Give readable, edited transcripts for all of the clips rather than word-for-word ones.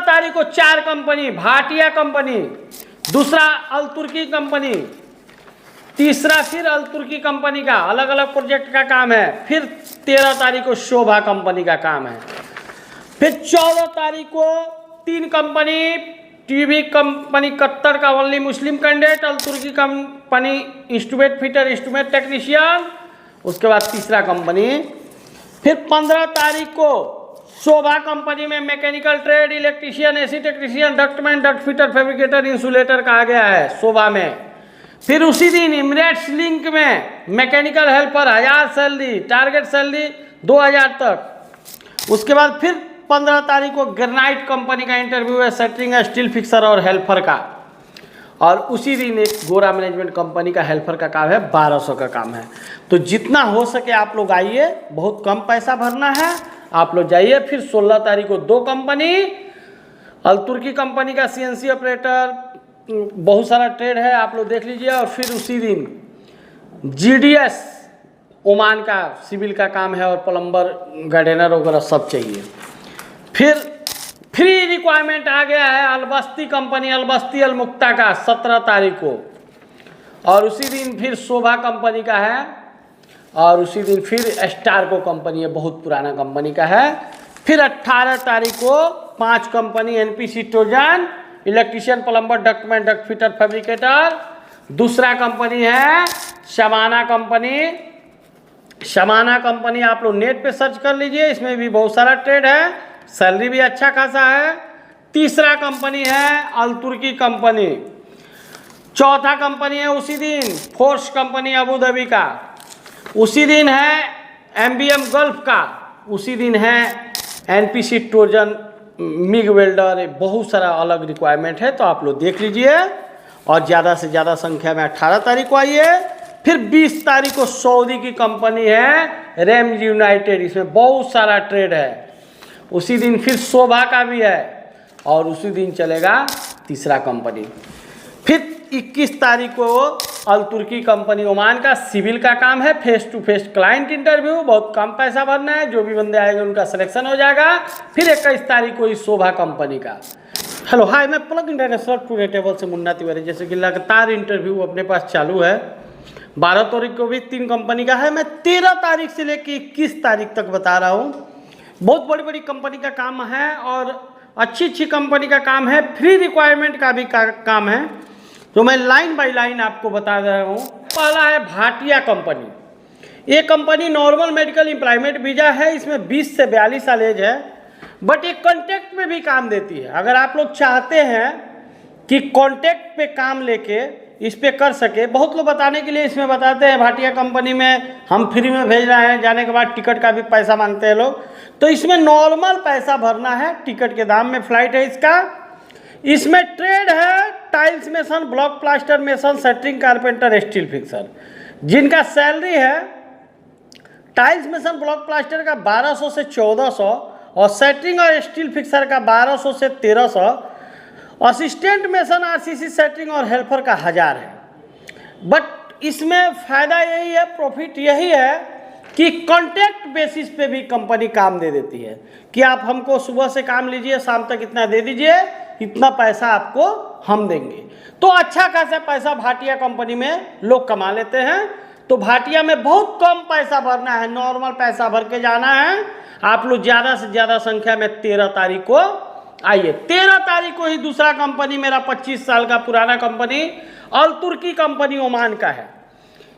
तारीख को 4 company, Bhatia company, दूसरा अल तुर्की कंपनी, तीसरा फिर अल तुर्की कंपनी का अलग अलग प्रोजेक्ट का काम है। फिर 13 तारीख को शोभा कंपनी का काम है। फिर 14 तारीख को 3 कंपनी, टीवी कंपनी कतर का only Muslim candidate, Al Turki company instrument fitter, instrument technician, उसके बाद तीसरा कंपनी। फिर 15 तारीख को शोभा कंपनी में mechanical trade, electrician, AC technician, ductman, duct fitter, fabricator, insulator का आ गया है शोभा में। फिर उसी दिन इमरेट्स लिंक में mechanical helper 1000 salary, target salary 2000 तक। उसके बाद फिर 15 तारीख को ग्रेनाइट कंपनी का इंटरव्यू है, सेटरिंग है, स्टील फिक्सर और हेल्पर का। और उसी दिन एक गोरा मैनेजमेंट कंपनी का हेल्पर का काम है, 1200 का काम है। तो जितना हो सके आप लोग आइए, बहुत कम पैसा भरना है, आप लोग जाइए। फिर 16 तारीख को 2 कंपनी, अल तुर्की कंपनी का सीएनसी ऑपरेटर, बहुत सारा ट्रेड है, आप लोग देख लीजिए। और फिर उसी दिन जीडीएस ओमान का सिविल का काम है और प्लम्बर, गार्डनर वगैरह सब चाहिए। फिर फ्री रिक्वायरमेंट आ गया है अलबस्ती कंपनी, अलबस्ती अलमुक्ता का 17 तारीख को। और उसी दिन फिर शोभा कंपनी का है। और उसी दिन फिर स्टारको कंपनी है, बहुत पुराना कंपनी का है। फिर 18 तारीख को 5 company, NPC Trojan, electrician, plumber, ductman, duct fitter, fabricator. दूसरा कंपनी है शमाना कंपनी। शमाना कंपनी आप लोग नेट पे सर्च कर लीजिए, इसमें भी बहुत सारा ट्रेड है, सैलरी भी अच्छा खासा है। तीसरा कंपनी है अल तुर्की कंपनी। चौथा कंपनी है उसी दिन फोर्स कंपनी अबू धाबी का। उसी दिन है एमबीएम गल्फ का। उसी दिन है एनपीसी ट्रोजन, मिग वेल्डर, बहुत सारा अलग रिक्वायरमेंट है, तो आप लोग देख लीजिए। और ज़्यादा से ज़्यादा संख्या में 18 तारीख को आइए। फिर 20 तारीख को सऊदी की कंपनी है रेम यूनाइटेड, इसमें बहुत सारा ट्रेड है। उसी दिन फिर शोभा का भी है। और उसी दिन चलेगा तीसरा कंपनी। फिर 21 तारीख को अल तुर्की कंपनी ओमान का सिविल का काम है, face to face client interview, बहुत कम पैसा भरना है, जो भी बंदे आएंगे उनका सिलेक्शन हो जाएगा। फिर 21 तारीख को इस शोभा कंपनी का। हेलो हाय, मैं प्लग इंटरनेशनल टूर टेबल से मुन्ना तिवारी। जैसे कि लगातार इंटरव्यू अपने पास चालू है। 12 तारीख को भी 3 कंपनी का है। मैं 13 तारीख से लेकर 21 तारीख तक बता रहा हूँ। बहुत बड़ी बड़ी कंपनी का काम है और अच्छी कंपनी का काम है। फ्री रिक्वायरमेंट का भी काम है, तो मैं लाइन बाय लाइन आपको बता रहा हूँ। पहला है भाटिया कंपनी। ये company normal medical employment visa है, इसमें 20 से 42 साल एज है, बट ये कॉन्ट्रैक्ट में भी काम देती है। अगर आप लोग चाहते हैं कि कॉन्ट्रैक्ट पे काम लेके इस पे कर सके, बहुत लोग बताने के लिए इसमें बताते हैं भाटिया कंपनी में हम फ्री में भेज रहे हैं, जाने के बाद टिकट का भी पैसा मांगते हैं लोग। तो इसमें नॉर्मल पैसा भरना है, टिकट के दाम में फ्लाइट है इसका। इसमें ट्रेड है tiles mason, block plaster mason, shuttering, carpenter, steel fixer. जिनका सैलरी है टाइल्स मेसन ब्लॉक प्लास्टर का 1200 से 1400 और सेटरिंग और स्टील फिक्सर का 1200 से 1300। असिस्टेंट मेसन, आरसीसी, सेटरिंग और हेल्पर का 1000 है। बट इसमें फ़ायदा यही है, प्रॉफिट यही है कि कॉन्ट्रैक्ट बेसिस पे भी कंपनी काम दे देती है कि आप हमको सुबह से काम लीजिए, शाम तक इतना दे दीजिए, इतना पैसा आपको हम देंगे। तो अच्छा खासा पैसा भाटिया कंपनी में लोग कमा लेते हैं। तो भाटिया में बहुत कम पैसा भरना है, नॉर्मल पैसा भर के जाना है। आप लोग ज़्यादा से ज़्यादा संख्या में 13 तारीख को आइए। 13 तारीख को ही दूसरा कंपनी मेरा 25 साल का पुराना कंपनी अल तुर्की कंपनी ओमान का है,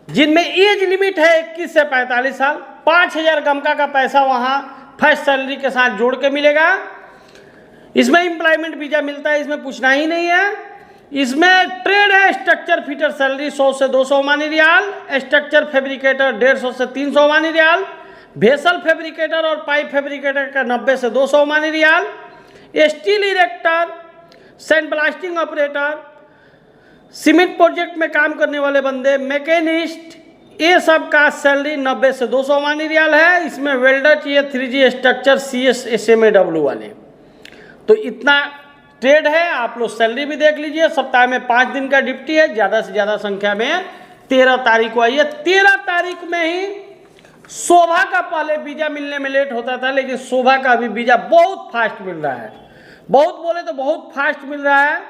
जिनमें एज लिमिट है 21 से 45 साल। 5000 गमका का पैसा वहाँ फर्स्ट सैलरी के साथ जोड़ के मिलेगा। इसमें एम्प्लॉयमेंट वीज़ा मिलता है, इसमें पूछना ही नहीं है। इसमें ट्रेड है स्ट्रक्चर फिटर, सैलरी 100 से 200 ओमानी रियाल, स्ट्रक्चर फैब्रिकेटर 150 से 300 ओमानी रियाल, भेसल फैब्रिकेटर और पाइप फैब्रिकेटर का 90 से 200 Omani rial, steel erector, sand blasting operator, cement project में काम करने वाले बंदे, मैकेनिस्ट, ये सब का सैलरी 90 से 200 ओमानी रियाल है। इसमें वेल्डर चाहिए 3G स्ट्रक्चर, CS, SMAW वाले। तो इतना ट्रेड है। आप लोग सैलरी भी देख लीजिए। सप्ताह में 5 दिन का ड्यूटी है। ज़्यादा से ज़्यादा संख्या में 13 तारीख को आइए। 13 तारीख में ही शोभा का पहले वीज़ा मिलने में लेट होता था, लेकिन शोभा का अभी वीज़ा बहुत फास्ट मिल रहा है। बहुत बोले तो बहुत फास्ट मिल रहा है।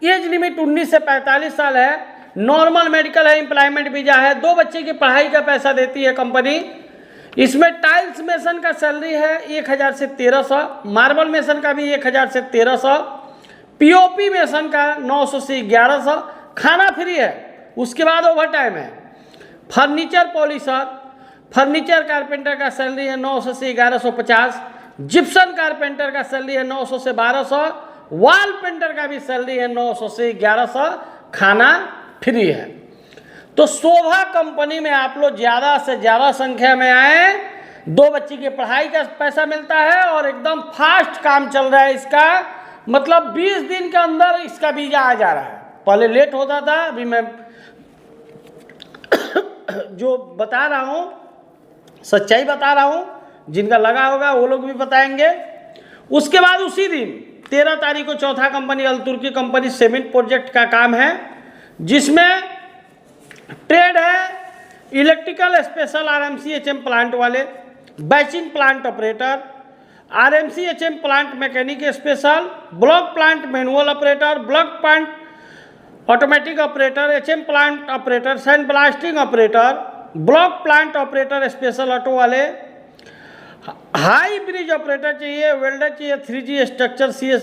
एज लिमिट 19 से 45 साल है। नॉर्मल मेडिकल है, एम्प्लॉयमेंट वीजा है। 2 बच्चे की पढ़ाई का पैसा देती है कंपनी। इसमें टाइल्स मेसन का सैलरी है 1000 से 1300, मार्बल मेसन का भी 1000 से 1300, पीओपी मेसन का 900 से 1100, खाना फ्री है। उसके बाद ओवर टाइम है। फर्नीचर पॉलिशर, फर्नीचर कारपेंटर का सैलरी है 900 से 1150, जिप्सन कारपेंटर का सैलरी है 900 से 1200, वॉल पेंटर का भी सैलरी है 900 से 1100, खाना फ्री है। तो शोभा कंपनी में आप लोग ज़्यादा से ज़्यादा संख्या में आए। 2 बच्चे की पढ़ाई का पैसा मिलता है और एकदम फास्ट काम चल रहा है इसका। मतलब 20 दिन के अंदर इसका वीजा आ जा रहा है। पहले लेट होता था, अभी मैं जो बता रहा हूँ सच्चाई बता रहा हूँ। जिनका लगा होगा वो लोग भी बताएंगे। उसके बाद उसी दिन 13 तारीख को चौथा company Al Turki company cement project का काम है, जिसमें ट्रेड है इलेक्ट्रिकल स्पेशल RMCHM प्लांट वाले, batching plant operator, RMCHM plant mechanic special, block plant manual operator, block plant automatic operator, HM plant operator, sand blasting operator, block plant operator special auto वाले, high bridge operator चाहिए, welder चाहिए, 3G structure CS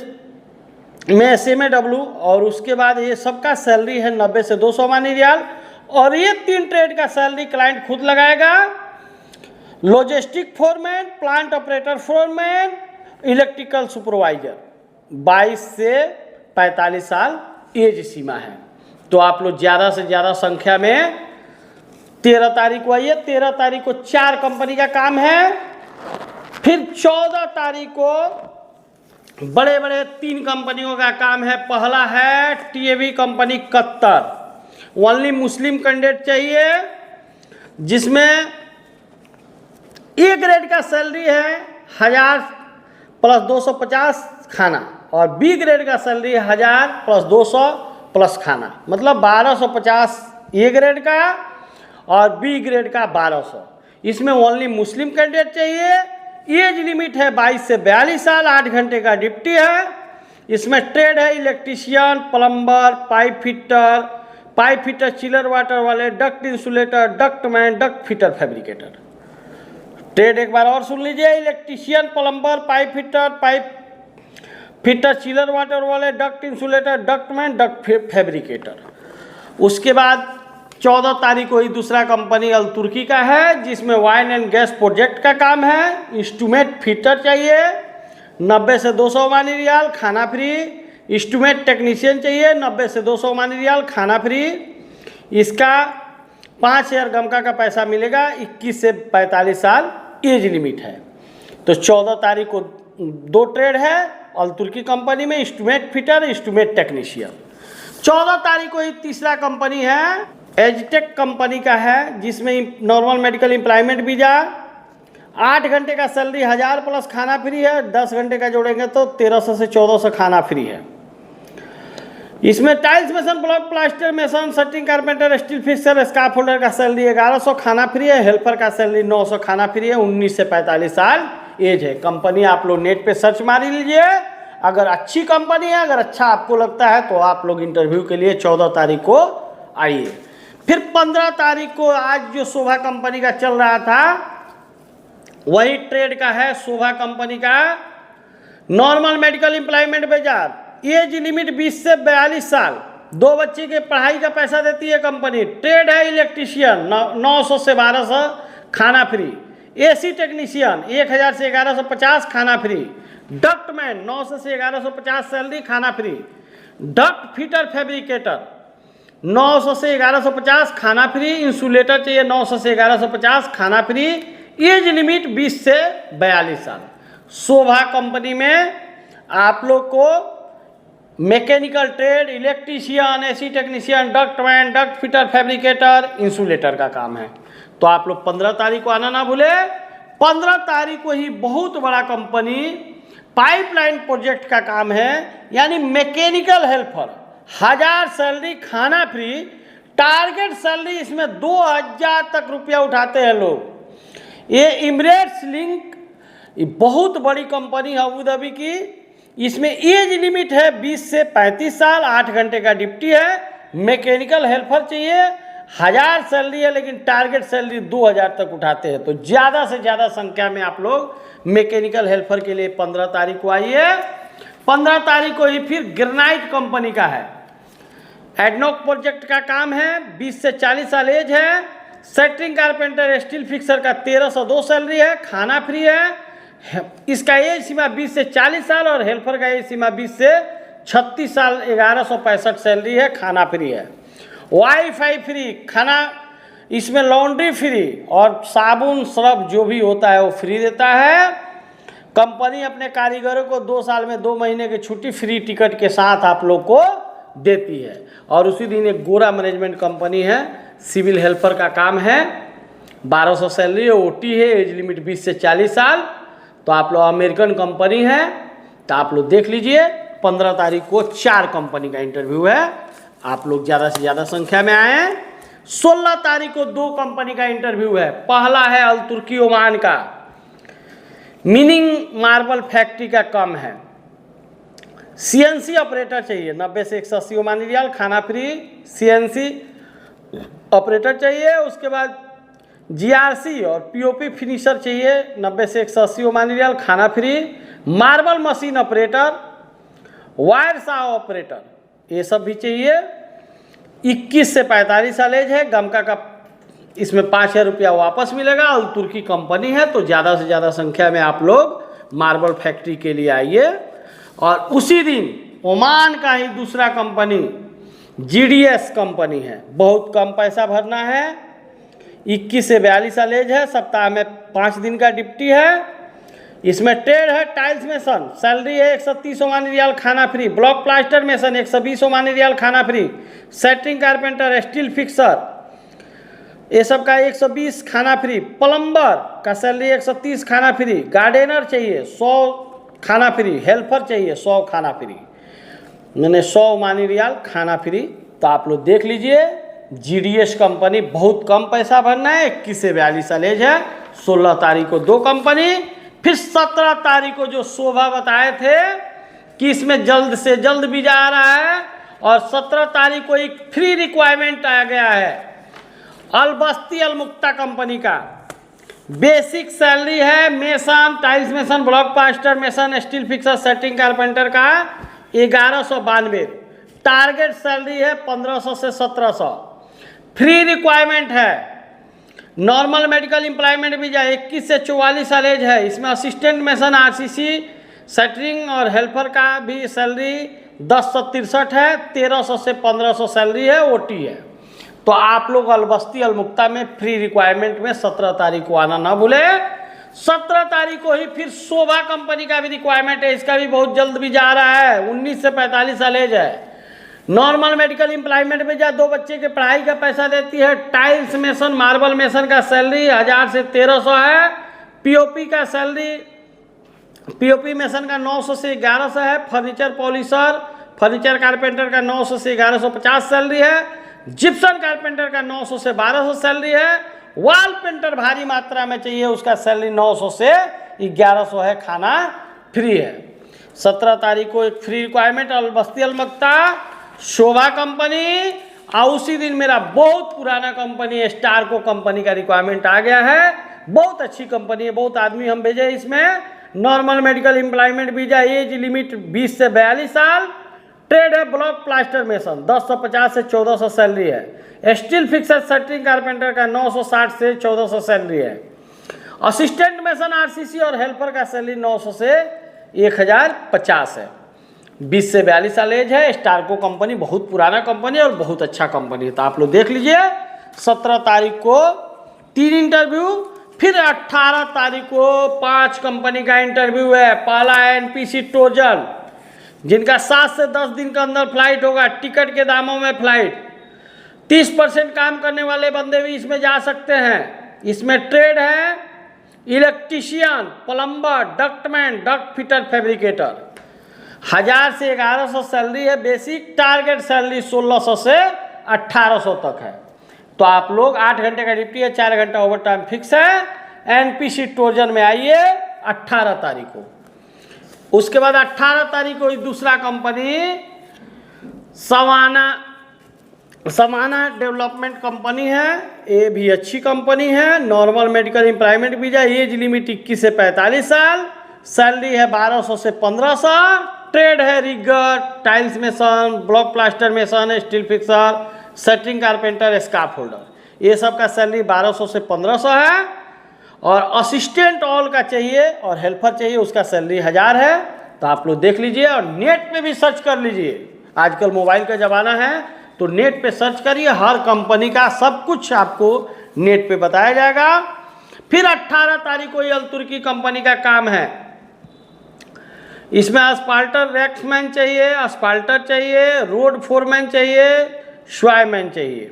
में SMAW। और उसके बाद ये सबका salary है 90 से 200 ओमानी रियाल। और ये 3 ट्रेड का सैलरी क्लाइंट खुद लगाएगा। Logistic foreman, plant operator foreman, electrical supervisor. 22 से 45 साल एज सीमा है। तो आप लोग ज़्यादा से ज़्यादा संख्या में 13 तारीख को आइए। 13 तारीख को 4 कंपनी का काम है। फिर 14 तारीख को बड़े बड़े 3 कंपनियों का काम है। पहला है TAV company Qatar, only Muslim candidate चाहिए, जिसमें ए ग्रेड का सैलरी है 1000 प्लस 250 खाना, और बी ग्रेड का सैलरी 1000 प्लस 200 प्लस खाना, मतलब 1250 ए ग्रेड का और बी ग्रेड का 1200। इसमें ओनली मुस्लिम कैंडिडेट चाहिए। एज लिमिट है 22 से 42 साल, 8 घंटे का ड्यूटी है। इसमें ट्रेड है electrician, plumber, pipe fitter, chiller water वाले, duct insulator, duct man, duct fitter, fabricator. Trade एक बार और सुन लीजिए, electrician, plumber, pipe fitter, chiller water वाले, duct insulator, duct man, duct fabricator. उसके बाद 14 तारीख को ही दूसरा कंपनी अल-तुर्की का है, जिसमें वाइन एंड गैस प्रोजेक्ट का काम है। इंस्ट्रूमेंट फिटर चाहिए 90 से 200 ओमानी रियाल, खाना फ्री। इंस्ट्रूमेंट टेक्नीशियन चाहिए 90 से 200 ओमानी रियाल, खाना फ्री। इसका 5000 गमका का पैसा मिलेगा। 21 से 45 साल एज लिमिट है। तो 14 तारीख को 2 ट्रेड है अल-तुर्की कंपनी में, इंस्ट्रूमेंट फिटर, इंस्ट्रूमेंट टेक्नीशियन। 14 तारीख को ही तीसरा कंपनी है एजटेक कंपनी का है, जिसमें नॉर्मल मेडिकल एम्प्लॉयमेंट वीजा, 8 घंटे का सैलरी 1000 प्लस खाना फ्री है। 10 घंटे का जोड़ेंगे तो 1300 से 1400 खाना फ्री है। इसमें tiles mason, block plaster mason, shuttering carpenter, steel fixer, scaffolder का सैलरी 1100, खाना फ्री है। हेल्पर का सैलरी 900, खाना फ्री है। 19 से 45 साल एज है। कंपनी आप लोग नेट पे सर्च मार लीजिए। अगर अच्छी कंपनी है, अगर अच्छा आपको लगता है तो आप लोग इंटरव्यू के लिए 14 तारीख को आइए। फिर 15 तारीख को आज जो शोभा कंपनी का चल रहा था वही ट्रेड का है। शोभा कंपनी का नॉर्मल मेडिकल एम्प्लॉयमेंट बाजार, एज लिमिट 20 से 42 साल, 2 बच्चे के पढ़ाई का पैसा देती है कंपनी। ट्रेड है इलेक्ट्रीशियन 900 से 1200, खाना फ्री। AC टेक्नीशियन 1000 से 1150, खाना फ्री। डक्टमैन 900 से 1150 सैलरी, खाना फ्री। डक्ट फिटर फैब्रिकेटर 900 से 1150, खाना फ्री। इंसुलेटर चाहिए 900 से 1150, खाना फ्री। एज लिमिट 20 से 42 साल। शोभा कंपनी में आप लोग को mechanical trade, electrician, AC technician, ductman, duct fitter, fabricator, insulator का काम है। तो आप लोग 15 तारीख को आना ना भूले। 15 तारीख को ही बहुत बड़ा कंपनी पाइपलाइन प्रोजेक्ट का काम है, यानी मैकेनिकल हेल्पर, 1000 सैलरी, खाना फ्री। टारगेट सैलरी इसमें 2000 तक रुपया उठाते हैं लोग। ये इमरेट्स लिंक बहुत बड़ी कंपनी है अबू धाबी की। इसमें एज लिमिट है 20 से 35 साल, 8 घंटे का ड्यूटी है। मैकेनिकल हेल्पर चाहिए, 1000 सैलरी है, लेकिन टारगेट सैलरी 2000 तक उठाते हैं। तो ज़्यादा से ज़्यादा संख्या में आप लोग मैकेनिकल हेल्पर के लिए 15 तारीख को आइए। 15 तारीख को ही फिर ग्रेनाइट कंपनी का है, एडनॉक प्रोजेक्ट का काम है, 20 से 40 साल एज है। सेटरिंग कारपेंटर स्टील फिक्सर का 1302 सैलरी है, खाना फ्री है। इसका एज सीमा 20 से 40 साल और हेल्पर का एज सीमा 20 से 36 साल, 1165 सैलरी है, खाना फ्री है। वाईफाई फ्री, खाना, इसमें लॉन्ड्री फ्री और साबुन सर्फ जो भी होता है वो फ्री देता है। कंपनी अपने कारीगरों को 2 साल में 2 महीने की छुट्टी फ्री टिकट के साथ आप लोग को देती है। और उसी दिन एक गोरा मैनेजमेंट कंपनी है, सिविल हेल्पर का काम है, 1200 सैलरी है, ओटी है, एज लिमिट 20 से 40 साल। तो आप लोग अमेरिकन कंपनी है, तो आप लोग देख लीजिए। 15 तारीख को 4 कंपनी का इंटरव्यू है, आप लोग ज़्यादा से ज़्यादा संख्या में आए। 16 तारीख को 2 कंपनी का इंटरव्यू है। पहला है अल तुर्की ओमान का, मीनिंग मार्बल फैक्ट्री का काम है। सीएनसी ऑपरेटर चाहिए, 90 से 180 ओमानी रियाल, खाना फ्री। सीएनसी ऑपरेटर चाहिए। उसके बाद जीआरसी और पीओपी फिनिशर चाहिए, 90 से 180 ओमानी रियाल, खाना free. Marble machine operator, wire सा ऑपरेटर, ये सब भी चाहिए। 21 से 45 साल एज है। गमका का इसमें 5000 रुपया वापस मिलेगा। अल तुर्की कंपनी है, तो ज़्यादा से ज़्यादा संख्या में आप लोग मार्बल फैक्ट्री के लिए आइए। और उसी दिन ओमान का ही दूसरा कंपनी जीडीएस कंपनी है, बहुत कम पैसा भरना है। 21 से 42 साल एज है, सप्ताह में 5 दिन का ड्यूटी है। इसमें ट्रेड है टाइल्स मेसन, सैलरी है 130 ओमानी रियाल, खाना free. Block plaster mason 120 Omani riyal, खाना फ्री। सेटरिंग कारपेंटर, स्टील फिक्सर, ये सब का 120 खाना फ्री। प्लम्बर का सैलरी 130 खाना फ्री। गार्डनर चाहिए 100 खाना फ्री। हेल्पर चाहिए 100 खाना फ्री, मैंने 100 ओमानी रियाल खाना फ्री। तो आप लोग देख लीजिए, जीडीएस कंपनी बहुत कम पैसा भरना है। 21 से 42 साल एज है। 16 तारीख को 2 कंपनी। फिर 17 तारीख को जो शोभा बताए थे कि इसमें जल्द से जल्द वीजा आ रहा है, और 17 तारीख को एक फ्री रिक्वायरमेंट आ गया है अल बस्ती अल मुक्ता कंपनी का। बेसिक सैलरी है mason, tiles mason, block plaster mason, steel fixer, setting carpenter का 1192। टारगेट सैलरी है 1500 से 1700। फ्री रिक्वायरमेंट है। नॉर्मल मेडिकल एम्प्लॉयमेंट वीजा 21 से 44 साल एज है। इसमें असिस्टेंट मेसन, आरसीसी, सेटरिंग और हेल्पर का भी सैलरी 1063 है। 1300 से 1500 सैलरी है, ओटी है। तो आप लोग अलबस्ती अलमुक्ता में फ्री रिक्वायरमेंट में 17 तारीख को आना ना भूले। 17 तारीख को ही फिर शोभा कंपनी का भी रिक्वायरमेंट है, इसका भी बहुत जल्द वीजा आ रहा है। 19 से 45 साल एज है। नॉर्मल मेडिकल एम्प्लॉयमेंट वीजा, 2 बच्चे के पढ़ाई का पैसा देती है। टाइल्स मेसन, मार्बल मेसन का सैलरी 1000 से 1300 है। पीओपी का सैलरी, पीओपी मेसन का 900 से 1100 है। फर्नीचर पॉलिशर, फर्नीचर कारपेंटर का 900 से 1150 सैलरी है। जिप्सन कारपेंटर का 900 से 1200 सैलरी है। वॉल पेंटर भारी मात्रा में चाहिए, उसका सैलरी 900 से 1100 है, खाना फ्री है। 17 तारीख को एक फ्री रिक्वायरमेंट अल बस्ती अल मुक्ता शोभा कंपनी। और उसी दिन मेरा बहुत पुराना कंपनी स्टारको कंपनी का रिक्वायरमेंट आ गया है। बहुत अच्छी कंपनी है, बहुत आदमी हम भेजे इसमें। Normal medical employment visa, age limit 20 से 42 साल। ट्रेड है ब्लॉक प्लास्टर मेसन, 1050 से 1400 सैलरी है। स्टील फिक्सर, सेटरिंग कारपेंटर का 960 से 1400 सैलरी है। असिस्टेंट मेसन, आरसीसी और हेल्पर का सैलरी 900 से 1050 है। 20 से 42 साल एज है। स्टारको कंपनी बहुत पुराना कंपनी और बहुत अच्छा कंपनी है। तो आप लोग देख लीजिए। 17 तारीख को 3 इंटरव्यू, फिर 18 तारीख को 5 कंपनी का इंटरव्यू है। पहला है एनपीसी टोजन, जिनका 7 से 10 दिन के अंदर फ्लाइट होगा। टिकट के दामों में फ्लाइट। 30% काम करने वाले बंदे भी इसमें जा सकते हैं। इसमें ट्रेड है electrician, plumber, ductman, duct fitter, fabricator. 1000 से 1100 सैलरी है बेसिक। टारगेट सैलरी 1600 से 1800 तक है। तो आप लोग 8 घंटे का ड्यूटी है, 4 घंटा ओवर टाइम फिक्स है। एनपीसी टोजन में आइए 18 तारीख को। उसके बाद 18 तारीख को दूसरा कंपनी समाना डेवलपमेंट कंपनी है। ये भी अच्छी कंपनी है। Normal medical employment visa, age limit 21 से 45 साल, सैलरी है 1200 से 1500, ट्रेड है rigger, tiles mason, block plaster mason, steel fixer, shuttering carpenter, scaffolder, ये सब का सैलरी 1200 से 1500 है। और असिस्टेंट ऑल का चाहिए और हेल्पर चाहिए, उसका सैलरी 1000 है। तो आप लोग देख लीजिए और नेट पे भी सर्च कर लीजिए। आजकल मोबाइल का ज़माना है तो नेट पे सर्च करिए, हर कंपनी का सब कुछ आपको नेट पे बताया जाएगा। फिर 18 तारीख को ये अल्तुर्की कंपनी का काम है। इसमें अस्पाल्टर रैक्समैन चाहिए, अस्पाल्टर चाहिए, रोड फोरमैन चाहिए, स्वायमैन चाहिए।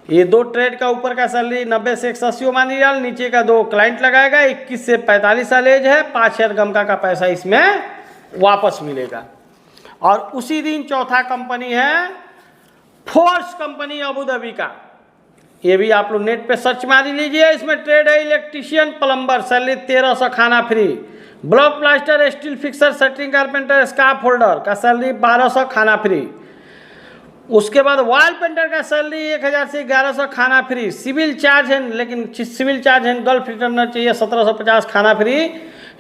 ये 2 ट्रेड का ऊपर का सैलरी 90 से 180 मानी रियाल, नीचे का 2 क्लाइंट लगाएगा। 21 से 45 साल एज है। 5000 गमका का पैसा इसमें वापस मिलेगा। और उसी दिन चौथा कंपनी है फोर्स कंपनी अबू धाबी का। ये भी आप लोग नेट पे सर्च मार लीजिए। इसमें ट्रेड है इलेक्ट्रीशियन, प्लम्बर, सैलरी 1300, खाना free. Block plaster, steel fixer, shuttering carpenter, scaffolder का सैलरी 1200, खाना फ्री। उसके बाद वॉल पेंटर का सैलरी 1000 से 1100, खाना फ्री। सिविल चार्ज है, लेकिन सिविल चार्ज है गल्फ रिटर्नर चाहिए 1750, खाना फ्री।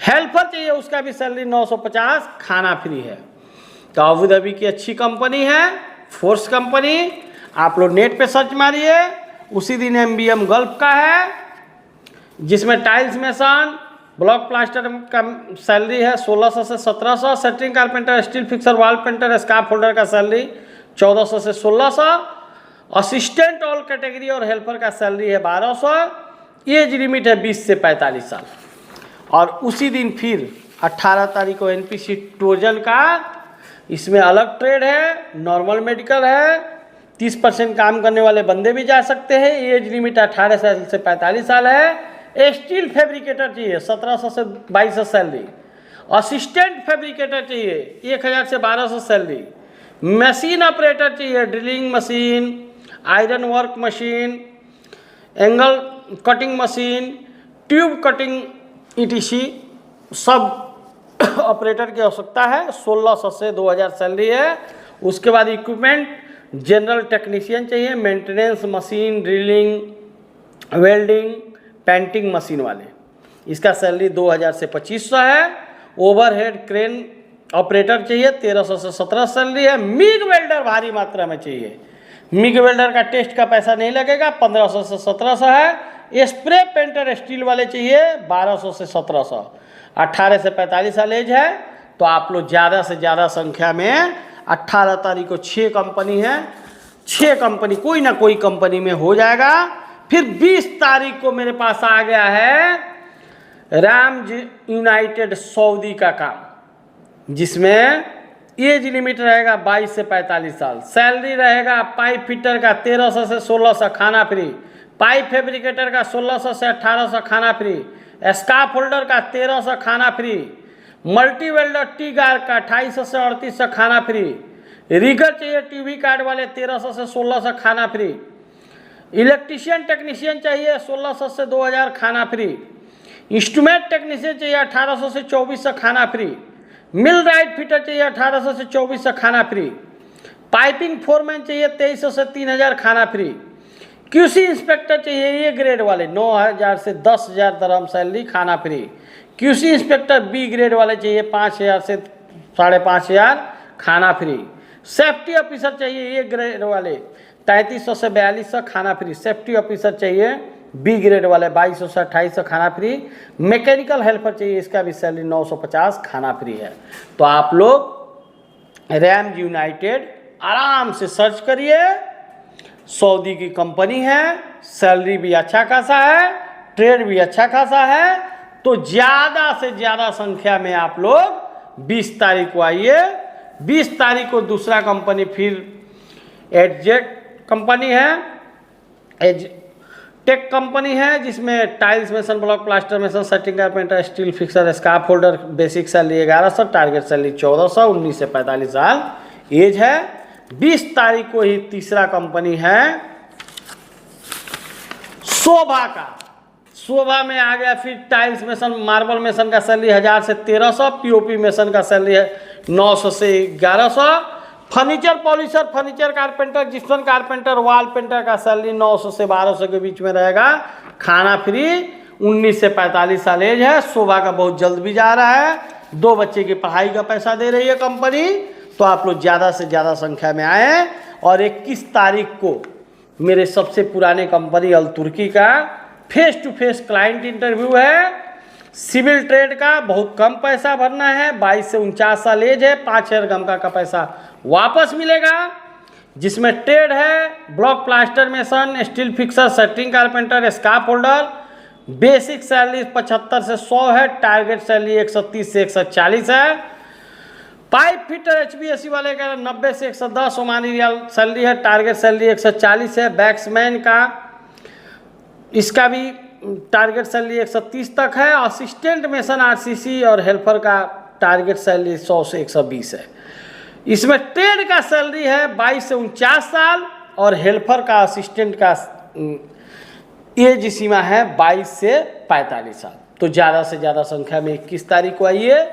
हेल्पर चाहिए, उसका भी सैलरी 950, खाना फ्री है। तो अबू धाबी की अच्छी कंपनी है फोर्स कंपनी। आप लोग नेट पे सर्च मारिए। उसी दिन MBM गल्फ का है, जिसमें टाइल्स मेसन, ब्लॉक प्लास्टर का सैलरी है 1600 से 1700, shuttering carpenter, steel fixer, wall painter, scaffolder का सैलरी 1400 से 1600, असिस्टेंट ऑल कैटेगरी और हेल्पर का सैलरी है 1200, एज लिमिट है 20 से 45 साल। और उसी दिन फिर 18 तारीख को NPC ट्रोजन का, इसमें अलग ट्रेड है, नॉर्मल मेडिकल है, 30% काम करने वाले बंदे भी जा सकते हैं। एज लिमिट 18 साल से 45 साल है। स्टील फैब्रिकेटर चाहिए 1700 से 2200 सैलरी। असिस्टेंट फैब्रिकेटर चाहिए 1000 से 1200 सैलरी। मशीन ऑपरेटर चाहिए, drilling machine, iron work machine, angle cutting machine, tube cutting ETC सब ऑपरेटर की आवश्यकता है। 1600 से 2000 सैलरी है। उसके बाद इक्विपमेंट जनरल टेक्नीशियन चाहिए, maintenance machine, drilling, welding, painting machine वाले, इसका सैलरी 2000 से 2500 है। ओवरहेड क्रेन ऑपरेटर चाहिए 1300 से 1700 सैलरी है। मिग वेल्डर भारी मात्रा में चाहिए। मिग वेल्डर का टेस्ट का पैसा नहीं लगेगा, 1500 से 1700 है। स्प्रे पेंटर स्टील वाले चाहिए 1200 से 1700। 18 से 45 साल एज है। तो आप लोग ज़्यादा से ज़्यादा संख्या में 18 तारीख को 6 कंपनी है, 6 कंपनी कोई ना कोई कंपनी में हो जाएगा। फिर 20 तारीख को मेरे पास आ गया है रैम यूनाइटेड सऊदी का काम, जिसमें एज लिमिट रहेगा 22 से 45 साल। सैलरी रहेगा पाइप फिटर का 1300 से 1600, खाना फ्री। पाइप फैब्रिकेटर का 1600 से 1800, खाना फ्री। स्काफ होल्डर का 1300, खाना फ्री। मल्टी वेल्डर टी गार का 2800 से 3800, खाना फ्री। रिगर चाहिए टीवी कार्ड वाले 1300 से 1600, खाना फ्री। इलेक्ट्रीशियन टेक्नीशियन चाहिए 1600 से 2000, खाना फ्री। इंस्ट्रूमेंट टेक्नीशियन चाहिए 1800 से 2400, खाना फ्री। मिल राइट फिटर चाहिए 1800 से 2400, खाना फ्री। पाइपिंग फोरमैन चाहिए 2300 से 3000, खाना फ्री। QC इंस्पेक्टर चाहिए ए ग्रेड वाले 9000 से 10000 दरहम सैलरी, खाना free. QC inspector B grade वाले चाहिए 5000 से 5500, खाना फ्री। सेफ्टी ऑफिसर चाहिए ए ग्रेड वाले 3300 से 4200, खाना फ्री। सेफ्टी ऑफिसर चाहिए B ग्रेड वाले 2200 से 2800, खाना फ्री। मैकेनिकल हेल्पर चाहिए, इसका भी सैलरी 950, खाना फ्री है। तो आप लोग रैम यूनाइटेड आराम से सर्च करिए। सऊदी की कंपनी है, सैलरी भी अच्छा खासा है, ट्रेड भी अच्छा खासा है। तो ज़्यादा से ज़्यादा संख्या में आप लोग 20 तारीख को आइए। 20 तारीख को दूसरा कंपनी फिर एडजेट कंपनी है, टेक कंपनी है, जिसमें tiles mason, block plaster mason, setting carpenter, steel fixer, scarf holder, basic salary 1100, target salary 1400, 19 से 45 साल एज है। 20 तारीख को ही तीसरा कंपनी है शोभा का। शोभा में आ गया, फिर टाइल्स मेसन मार्बल मेसन का सैलरी 1000 से 1300, पीओपी मेसन का सैलरी है 900 से 1100, furniture polisher, furniture carpenter, gypsum carpenter, wall painter का सैलरी 900 से 1200 के बीच में रहेगा। खाना फ्री, 19 से 45 साल एज है। शोभा का बहुत जल्द भी जा रहा है, 2 बच्चे की पढ़ाई का पैसा दे रही है कंपनी। तो आप लोग ज़्यादा से ज़्यादा संख्या में आए। और 21 तारीख को मेरे सबसे पुराने कंपनी अल्तुर्की का face to face client interview है। सिविल ट्रेड का बहुत कम पैसा भरना है, 22 से 49 साल एज है, 5000 गमका का पैसा वापस मिलेगा। जिसमें ट्रेड है block plaster mason, steel fixer, shuttering carpenter, scarf holder. Basic salary 75 से 100 है, टारगेट सैलरी 130 से 140 है। पाइप फिटर HVAC वाले का 90 से 110 ओमानी रियाल सैलरी है, टारगेट सैलरी 140 है। बैक्समैन का इसका भी टारगेट सैलरी 130 तक है। असिस्टेंट मेसन RCC और हेल्पर का टारगेट सैलरी 100 से 120 है। इसमें ट्रेड का सैलरी है 22 से 49 साल और हेल्पर का असिस्टेंट का एज सीमा है 22 से 45 साल। तो ज़्यादा से ज़्यादा संख्या में 21 तारीख को आइए।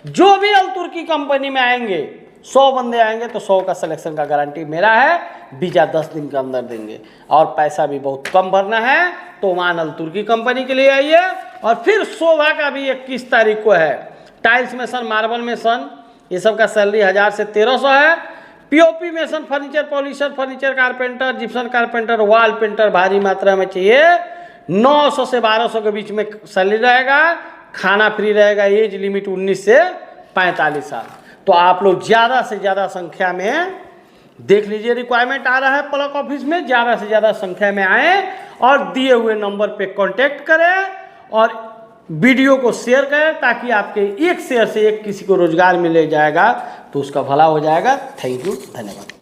जो भी अल्तुर्की कंपनी में आएंगे, 100 बंदे आएंगे तो 100 का सिलेक्शन का गारंटी मेरा है। वीजा 10 दिन के अंदर देंगे और पैसा भी बहुत कम भरना है। तो ओमान अल्तुर्की कंपनी के लिए आइए। और फिर शोभा का भी 21 तारीख को है। टाइल्स मेसन, मार्बल मेसन, ये सब का सैलरी 1000 से 1300 है। POP mason, furniture polisher, furniture carpenter, gypsum carpenter, wall painter भारी मात्रा में चाहिए, 900 से 1200 के बीच में सैलरी रहेगा। खाना फ्री रहेगा। एज लिमिट 19 से 45 साल। तो आप लोग ज़्यादा से ज़्यादा संख्या में देख लीजिए, रिक्वायरमेंट आ रहा है प्लग ऑफिस में, ज़्यादा से ज़्यादा संख्या में आए और दिए हुए नंबर पे कांटेक्ट करें और वीडियो को शेयर करें ताकि आपके एक शेयर से एक किसी को रोजगार मिले जाएगा तो उसका भला हो जाएगा। थैंक यू, धन्यवाद।